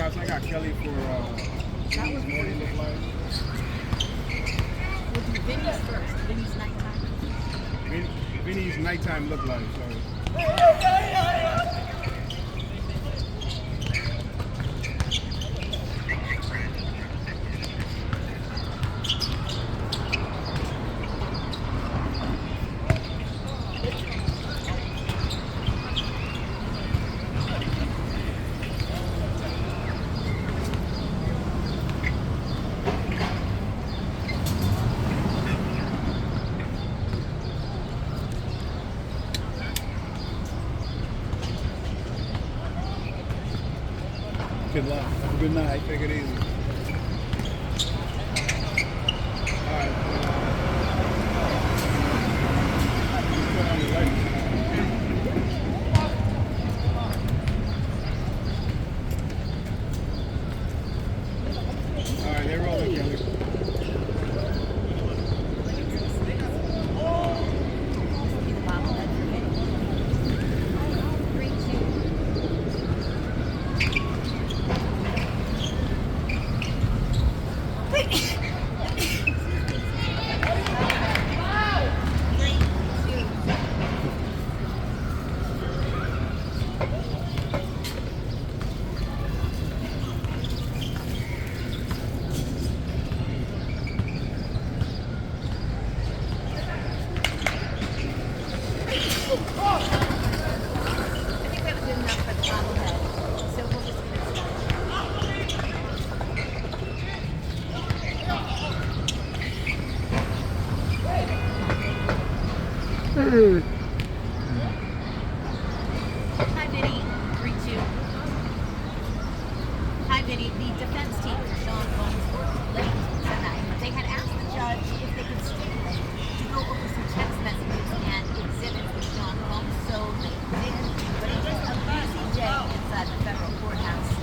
Krapf. I got Kelly for Vinny's morning look like. We'll do Vinny's first. Vinny's nighttime. Vinny's nighttime look like. So. Good luck. Have a good night. Take it easy. All right. Put on the lights. All right, they're rolling, Kelly. Hi, Vinny. 3-2. Hi, Vinny. The defense team for Sean Combs were late tonight. They had asked the judge if they could stipulate to go over some text messages and exhibits with Sean Combs, so they did. But it was a busy day inside the federal courthouse.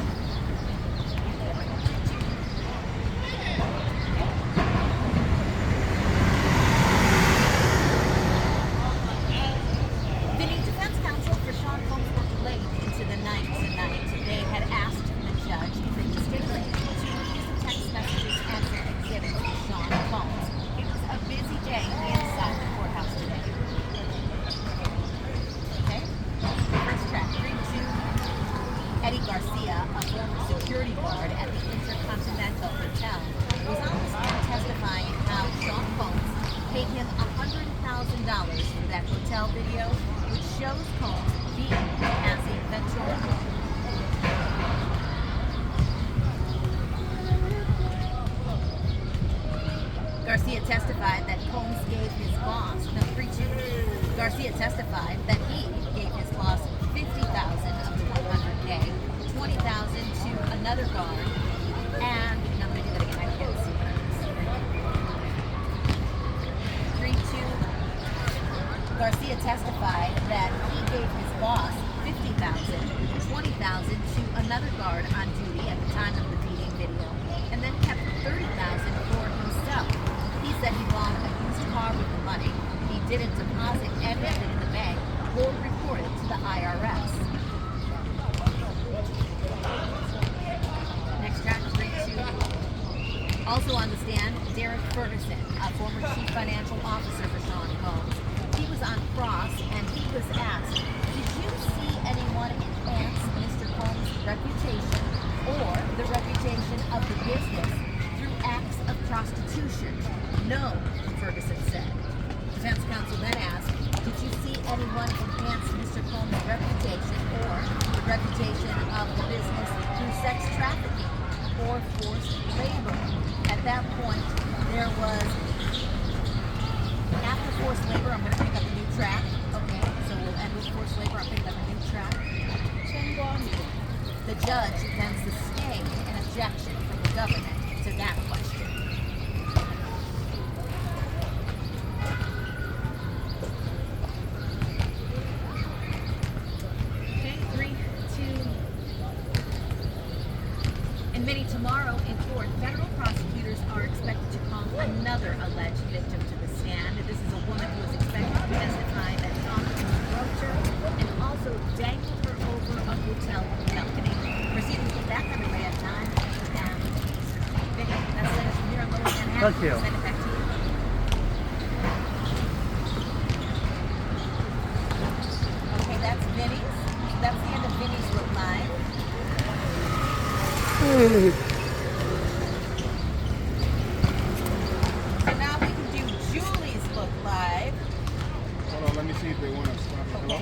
Garcia, a former security guard at the Intercontinental Hotel, was on the stand testifying how Sean Combs paid him $100,000 for that hotel video, which shows Combs being as a Ventura. Garcia testified that Combs gave his boss, Garcia testified that he gave his boss $50,000 of the $100K, $20,000 to another guard, and I'm going to do that again. I can't see what it is. 3-2. Garcia testified that he gave his boss $50,000, $20,000 to another guard on duty at the time of the beating video, and then kept $30,000 for himself. He said he bought a used car with the money. He didn't deposit any of it in the bank or report it to the IRS. Next track, 3-2. Also on the stand, Derek Ferguson, a former chief financial officer for Sean Combs. He was on cross and he was asked, did you see anyone enhance Mr. Combs' reputation or the reputation of the business through acts of prostitution? No, Ferguson said. Defense counsel then asked, did you see anyone enhance Mr. Combs' reputation or the reputation of the business through sex trafficking or forced labor? At that point, there was, after forced labor, I'm going to pick up a new track. Okay, so we'll end with forced labor. I'm picking up a new track. The judge then sustained an objection from the government to that question. Tomorrow in court, federal prosecutors are expected to call another alleged victim to the stand. This is a woman who is expected to testify that Thank you. Send it back to you. Okay, that's Vinny's. That's the end of Vinny's Look Live. So now we can do Julie's Look Live. Hold on, let me see if they want to stop. Hello?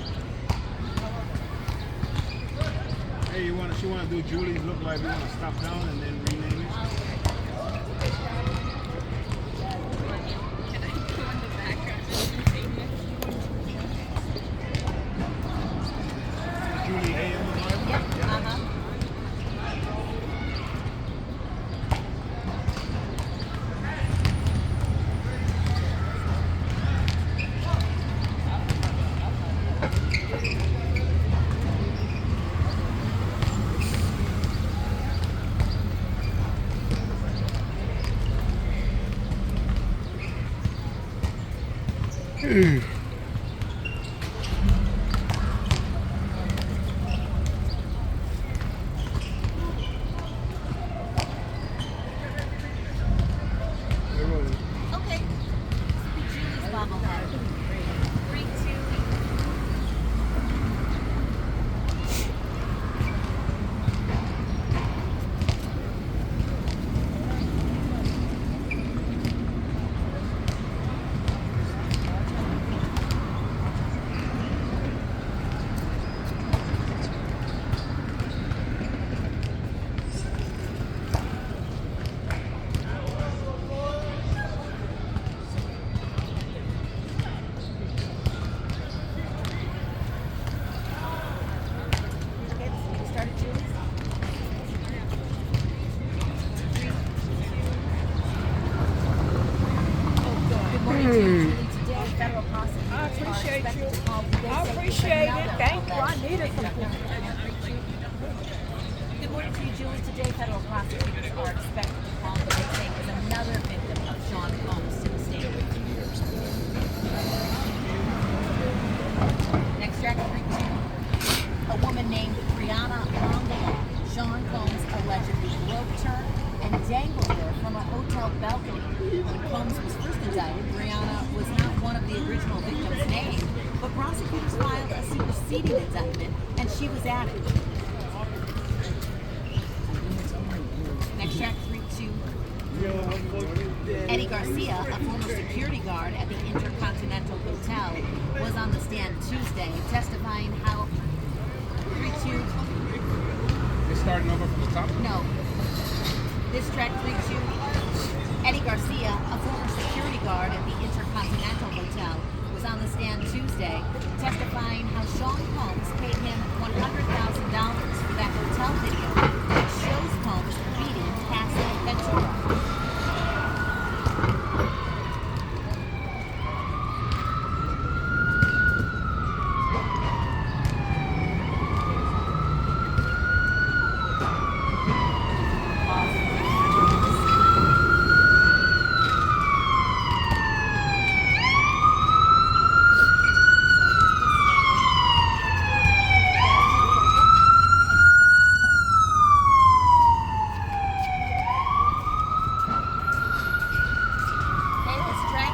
Hey, she want to do Julie's Look Like. You want to stop down and then rename it? Julie AM Live? Yep, uh-huh. They're rolling. Okay. Julie's bobblehead. 3, 2. Okay, we started Julie's. 3, 2. Good morning to you, Julie. Today, federal prosecutors I appreciate are expected you. to call today I saying appreciate there's it. another Thank you. I alleged needed victim. some. Good morning to you, Julie. Today, federal prosecutors are expected to call today saying there's another victim of Sean Combs to the state. Next track, 3, 2. A woman named Brianna Mongala. Sean Combs allegedly groped her and dangled her from a hotel balcony. When Combs was first indicted, Brianna was not one of the original victims named, but prosecutors filed a superseding indictment, and she was added. Next track, 3, 2. Eddie Garcia, a former security guard at the Intercontinental Hotel, was on the stand Tuesday testifying how 3, 2. It's starting over from the top. No. This track 3, 2. Eddie Garcia, a former security guard at the Intercontinental Hotel, was on the stand Tuesday testifying how Sean Combs paid him $100,000 for that hotel video that shows Combs beating Cassie Ventura. Okay, this track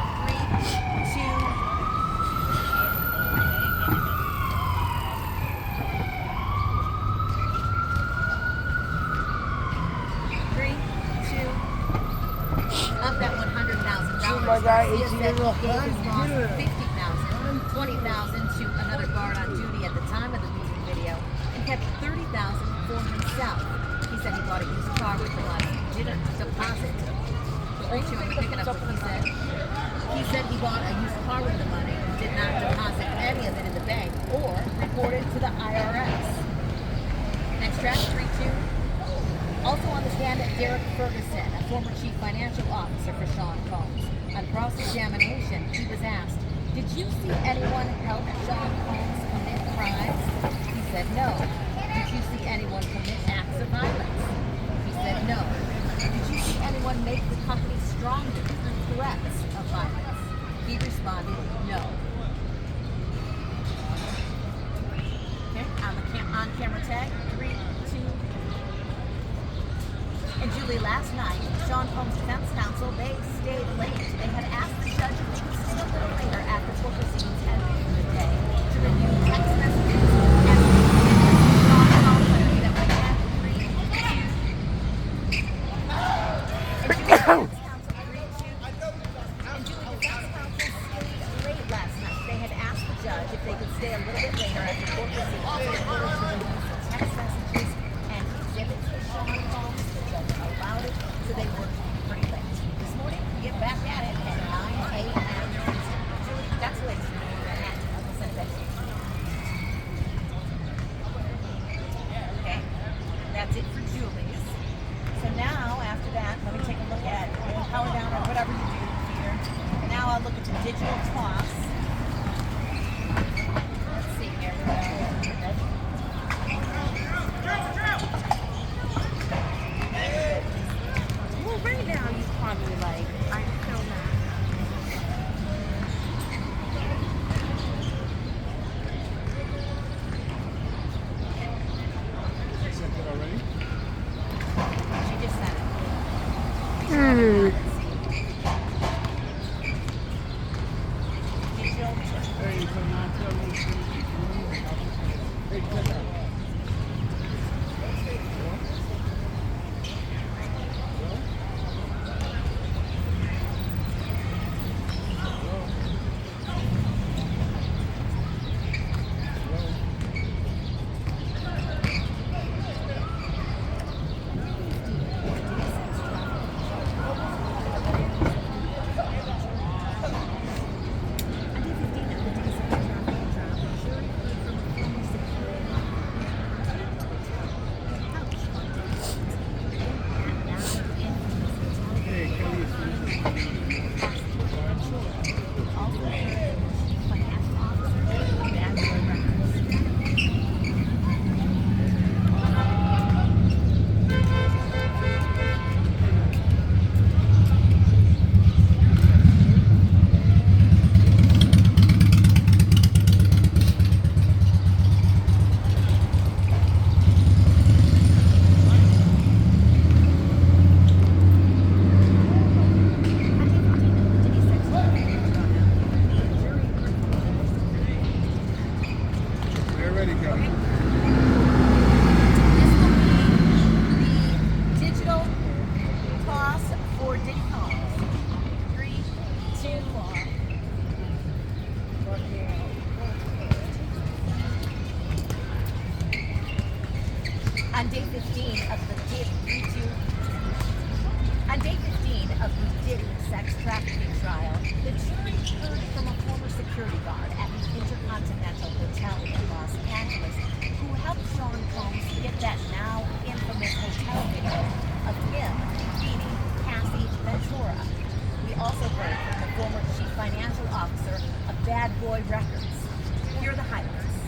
3, 2. Of that $100,000, Oh my God, Garcia it's said he little gave his boss $100,000. $50,000, $20,000 to another guard on duty at the time of the music video, and kept $30,000 for himself. He said he bought a used car with the money, didn't deposit. Rachel, I'm picking up what he said. He said he bought a used car with the money, did not deposit any of it in the bank, or report it to the IRS. Next track, 3, 2. Also on the stand, Derek Ferguson, a former chief financial officer for Sean Combs. On cross-examination, he was asked, "Did you see anyone help Sean Combs commit crimes?" He said no. "Did you see anyone commit acts of violence?" He said no. "Did you see anyone make the company stronger through threats of violence?" He responded no. Okay, on camera tag, 3, 2. And Julie Supposedly last night, Sean Combs' defense counsel, they stayed late. They had asked the judge if they could stay a little later after court proceedings had ended the day to review text messages and Sean Combs claimed that when he had agreed to and Julie defense counsel agreed to and Julie defense counsel stayed late last night. They had asked the judge if they could stay a little bit later after court proceedings in order to review some text messages and exhibits that Sean Combs. The judge allowed it, so they were pretty late. This morning, we get back at it at 9 a.m. Julie, that's late. I'll send it back to you. Okay, that's it for Julie's. So now, after that, let me take a look at power down or whatever you do here. Now I'll look at the digital toss. Let's see here. Well, right now he's probably like, I feel that. You sent it already? She just sent it. Digital toss. Hey, so now tell me. Hey, check out. They're ready, Kelly. This will be the digital toss for Diddy Combs. 3, 2, 1. On day 15 of the Diddy sex trafficking trial, the jury heard from a former security guard at the Intercontinental Hotel in Los Angeles who helped Sean Combs get that now infamous hotel video of him beating Cassie Ventura. We also heard from the former chief financial officer of Bad Boy Records. Here are the highlights.